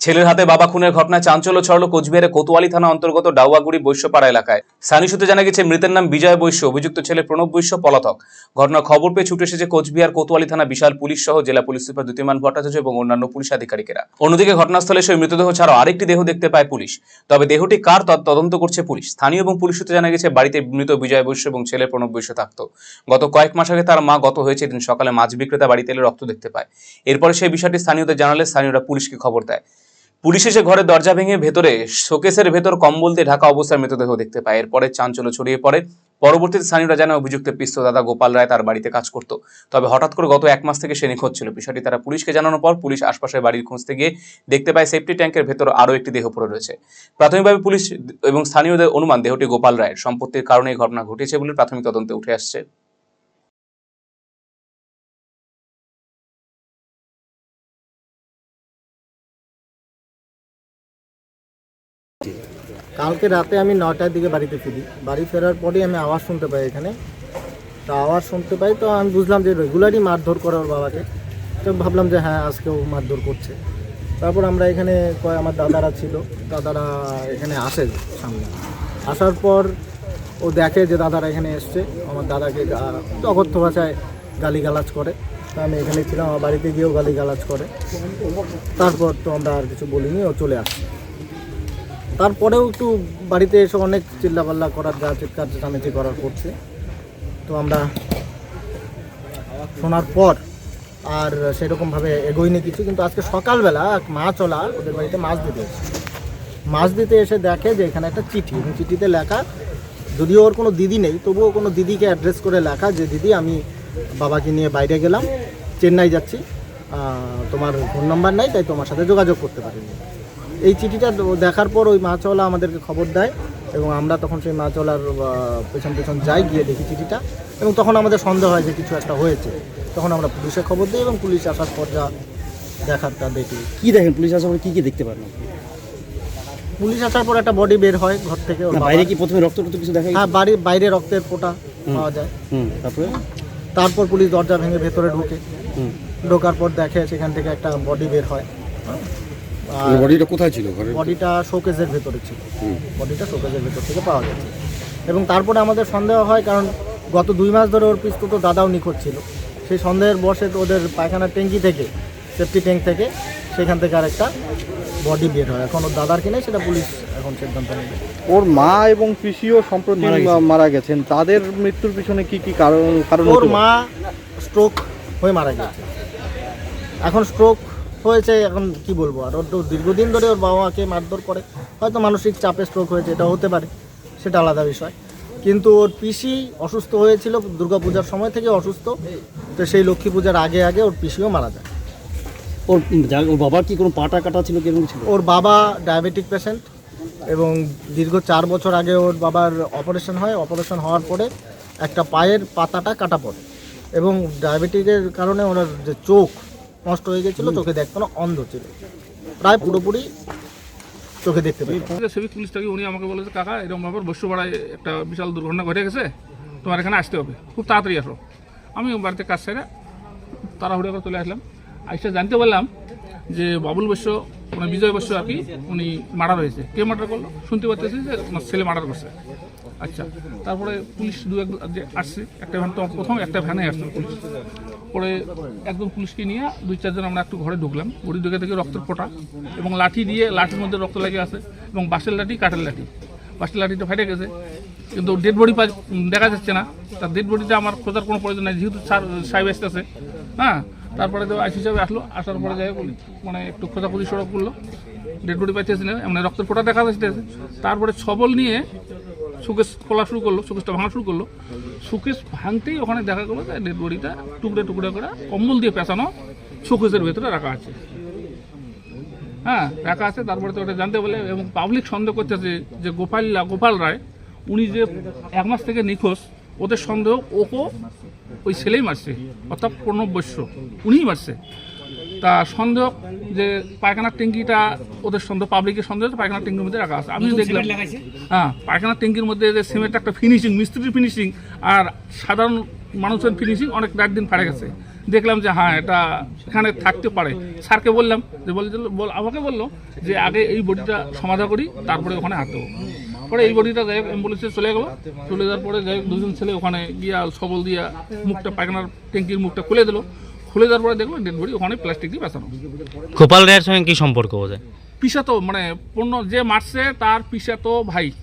ছেলের হাতে বাবা খুনের ঘটনায় চাঞ্চল্য ছড়ালো কোচবিহারের কোতোয়ালি থানা অন্তর্গত ডাউয়াগুড়ি বৈশ্যপাড়া এলাকায়। স্থানীয় সূত্রে জানা গেছে, মৃতের নাম বিজয় বৈশ্য, অভিযুক্ত ছেলে প্রণব বৈশ্য পলাতক। ঘটনার খবর পেয়ে ছুটে এসেছে কোচবিহার কোতোয়ালি থানা বিশাল পুলিশ সহ জেলা পুলিশ সুপার দ্যুতিমান ভট্টাচার্য এবং অন্যান্য পুলিশ আধিকারিকেরা। অন্যদিকে ঘটনাস্থলে সেই মৃতদেহ ছাড়াও আরেকটি দেহ দেখতে পায় পুলিশ। তবে দেহটি কার তদন্ত করছে পুলিশ। স্থানীয় এবং পুলিশ সূত্রে জানা গেছে, বাড়িতে মৃত বিজয় বৈশ্য এবং ছেলে প্রণব বৈশ্য থাকত। গত কয়েক মাস আগে তার মা গত হয়েছে দিন সকালে মাছ বিক্রেতা বাড়িতে এলে রক্ত দেখতে পায়। এরপরে সেই বিষয়টি স্থানীয়দের জানালে স্থানীয়রা পুলিশকে খবর দেয়। পুলিশ এসে ঘরের দরজা ভেঙে ভেতরে শোকেসের ভেতর কম্বল দিয়ে ঢাকা অবস্থায় মৃতদেহ দেখতে পায়। এরপরে চাঞ্চল্য ছড়িয়ে পড়ে। পরবর্তীতে স্থানীয়রা জানায়, অভিযুক্তের পিসতো দাদা গোপাল রায় তার বাড়িতে কাজ করত। তবে হঠাৎ করে গত এক মাস থেকে সে নিখোঁজ ছিল। বিষয়টি তারা পুলিশকে জানানোর পর পুলিশ আশপাশের বাড়ির খুঁজতে গিয়ে দেখতে পায় সেফটি ট্যাঙ্কের ভেতর আরও একটি দেহ পড়ে রয়েছে। প্রাথমিকভাবে পুলিশ এবং স্থানীয়দের অনুমান দেহটি গোপাল রায়ের। সম্পত্তির কারণে এই ঘটনা ঘটেছে বলে প্রাথমিক তদন্তে উঠে আসছে। কালকে রাতে আমি 9টার দিকে বাড়িতে ফিরি। বাড়ি ফেরার পরেই আমি আওয়াজ শুনতে পাই এখানে। তো আওয়াজ শুনতে পাই, তো আমি বুঝলাম যে রেগুলারই মারধর করে ওর বাবাকে। তো ভাবলাম যে হ্যাঁ, আজকেও মারধর করছে। তারপর আমরা এখানে আমার দাদারা ছিল, দাদারা এখানে আসে সামনে। আসার পর ও দেখে যে দাদারা এখানে এসছে, আমার দাদাকে অকথ্য ভাষায় গালিগালাজ করে। তো আমি এখানে ছিলাম, আমার বাড়িতে গিয়েও গালিগালাজ করে। তারপর তো আমরা আর কিছু বলিনি, ও চলে আসে। তারপরেও একটু বাড়িতে এসে অনেক চিল্লাপাল্লা করার, যা চিৎকার চেঁচামেচি করার করছে। তো আমরা শোনার পর আর সেরকমভাবে এগোইনি কিছু। কিন্তু আজকে সকালবেলা মাছওয়ালা ওদের বাড়িতে মাছ দিতে এসে এসে দেখে যে এখানে একটা চিঠি, এবং চিঠিতে লেখা, যদিও ওর কোনো দিদি নেই তবুও কোনো দিদিকে অ্যাড্রেস করে লেখা যে দিদি, আমি বাবাকে নিয়ে বাইরে গেলাম, চেন্নাই যাচ্ছি, তোমার ফোন নাম্বার নাই, তাই তোমার সাথে যোগাযোগ করতে পারিনি। এই চিঠিটা দেখার পর ওই মাছওয়ালা আমাদেরকে খবর দেয়, এবং আমরা তখন সেই মাছওয়ালার পেছন পেছন যাই, গিয়ে দেখি চিঠিটা। এবং তখন আমাদের সন্দেহ হয় যে কিছু একটা হয়েছে। তখন আমরা পুলিশে খবর দিই, এবং পুলিশ আসার পর যা দেখারটা দেখি। কি দেখেন পুলিশ আসার পর কি দেখতে পারেন? পুলিশ আসার পর একটা বডি বের হয় ঘর থেকে। বাইরে কি প্রথমে রক্ত কিছু দেখা? হ্যাঁ, বাইরে রক্তের ফোঁটা পাওয়া যায়। তারপর পুলিশ দরজা ভেঙে ভেতরে ঢোকার পর দেখে সেখান থেকে একটা বডি বের হয়। বডিটা কোথায় ছিল? বডিটা শোকেসের ভেতরে ছিল। বডিটা শোকেসের ভেতর থেকে পাওয়া গেছে। এবং তারপরে আমাদের সন্দেহ হয়, কারণ গত 2 মাস ধরে ওর পিস্তত তো দাদাও নিখোঁজ ছিল। সেই সন্দেহের বশে তো ওদের পায়খানার ট্যাঙ্কি থেকে, সেফটি ট্যাঙ্ক থেকে, সেখান থেকে আরেকটা বডি বের হয়। এখন ওর দাদার কিনে সেটা পুলিশ এখন সিদ্ধান্ত নেবে। ওর মা এবং পিসিও সম্প্রতি মারা গেছেন, তাদের মৃত্যুর পিছনে কি কারণ? ওর মা স্ট্রোক হয়ে মারা গেছে। এখন স্ট্রোক হয়েছে, এখন কি বলবো। আর ওর তো দীর্ঘদিন ধরে ওর বাবাকে মারধর করে, হয়তো মানসিক চাপে স্ট্রোক হয়েছে, এটা হতে পারে, সেটা আলাদা বিষয়। কিন্তু ওর পিসি অসুস্থ হয়েছিল, দুর্গাপূজার সময় থেকে অসুস্থ। তো সেই লক্ষ্মী পূজার আগে ওর পিসিও মারা যায়। ওর বাবার কি কোনো পাটা কাটা ছিল? কেমন ছিল? ওর বাবা ডায়াবেটিক পেশেন্ট, এবং দীর্ঘ 4 বছর আগে ওর বাবার অপারেশন হয়। অপারেশন হওয়ার পরে একটা পায়ের পাতাটা কাটা পড়ে, এবং ডায়াবেটিকের কারণে ওনার যে চোখ নষ্ট হয়ে গেছিলো, চোখে দেখতো না, অন্ধ ছিল, প্রায় পুরোপুরি চোখে দেখতে পাই। সিভিক পুলিশ থেকে উনি আমাকে বলেছে, কাকা এরকম ব্যাপার বৈশ্যপাড়ায় একটা বিশাল দুর্ঘটনা ঘটে গেছে, তোমার এখানে আসতে হবে, খুব তাড়াতাড়ি আসো। আমি বাড়িতে কাজ সেরে তাড়াহুড়ো করে চলে আসলাম। আইসা জানতে পারলাম যে বাবুল বৈশ্য, মানে বিজয় বৈশ্য আর কি, উনি মার্ডার হয়েছে। কে মার্ডার করলো শুনতে পাচ্ছি যে ওনার ছেলে মার্ডার করছে। আচ্ছা, তারপরে পুলিশ যে আসছে, একটা ভ্যান, তো প্রথম একটা ভ্যানে আসলো পুলিশ। পরে একদম পুলিশকে নিয়ে 2-4 জন আমরা একটু ঘরে ঢুকলাম। ঘরে ঢুকে থেকে রক্তের ফোঁটা এবং লাঠি দিয়ে, লাঠির মধ্যে রক্ত লেগে আছে, এবং বাঁশের লাঠি, কাঠের লাঠি। বাঁশের লাঠিটা ফেটে গেছে, কিন্তু ডেড বডি দেখা যাচ্ছে না। তার ডেড বডিটা আমার খোঁজার কোনো প্রয়োজন নেই, যেহেতু সাহেব আসতেছে। হ্যাঁ, তারপরে তো আইসি হিসাবে আসলো। আসার পরে যাই মানে একটু খোঁজাখুঁজি সড়ক করলো, ডেড বডি পাইতেছি না, মানে রক্তের ফোঁটা দেখা যাচ্ছে। তারপরে ছবল নিয়ে সুকেশ খোলা শুরু করলো, সুকেশটা ভাঙা শুরু করলো। সুকেশ ভাঙতেই ওখানে দেখা গেলো যে ডেড বডিটা টুকরে টুকরে করে কম্বল দিয়ে পেঁচানো সুকেশের ভেতরে রাখা আছে। হ্যাঁ, রাখা আছে। তারপরে তো ওটা জানতে বলে, এবং পাবলিক সন্দেহ করতেছে যে গোপাল রায়, উনি যে 1 মাস থেকে নিখোঁজ, ওদের সন্দেহ ওকে ওই ছেলেই মারছে, অর্থাৎ প্রণব বৈশ্য উনিই মারছে। তা সন্দেহ যে পায়খানার ট্যাঙ্কিটা, ওদের সন্দেহ, পাবলিকের সন্দেহ পায়খানার ট্যাঙ্কির মধ্যে রাখা আছে। আমি দেখলাম, হ্যাঁ, পায়খানার ট্যাঙ্কির মধ্যে যে সিমেন্ট একটা ফিনিশিং, মিস্ত্রির ফিনিশিং আর সাধারণ মানুষের ফিনিশিং অনেক রাত দিন ফাড়ে গেছে। দেখলাম যে হ্যাঁ এটা এখানে থাকতে পারে। স্যারকে বললাম যে আমাকে বললো যে আগে এই বডিটা সমাধা করি তারপরে ওখানে হাত দেবো। পরে এই বডিটা যাই হোক অ্যাম্বুলেন্সে চলে গেলো, চলে যাওয়ার পরে যাই হোক দুজন ছেলে ওখানে গিয়া সবল দিয়া মুখটা পায়খানার ট্যাঙ্কির মুখটা খুলে দিল। খুলে দেওয়ার পরে দেখলো ডেড বডি ওখানে প্লাস্টিক দিয়ে বাঁচানো। গোপাল রায়ের সঙ্গে কি সম্পর্ক বোঝায়? পিসাতো মানে পণ্য যে মারছে তার পিসাতো ভাই।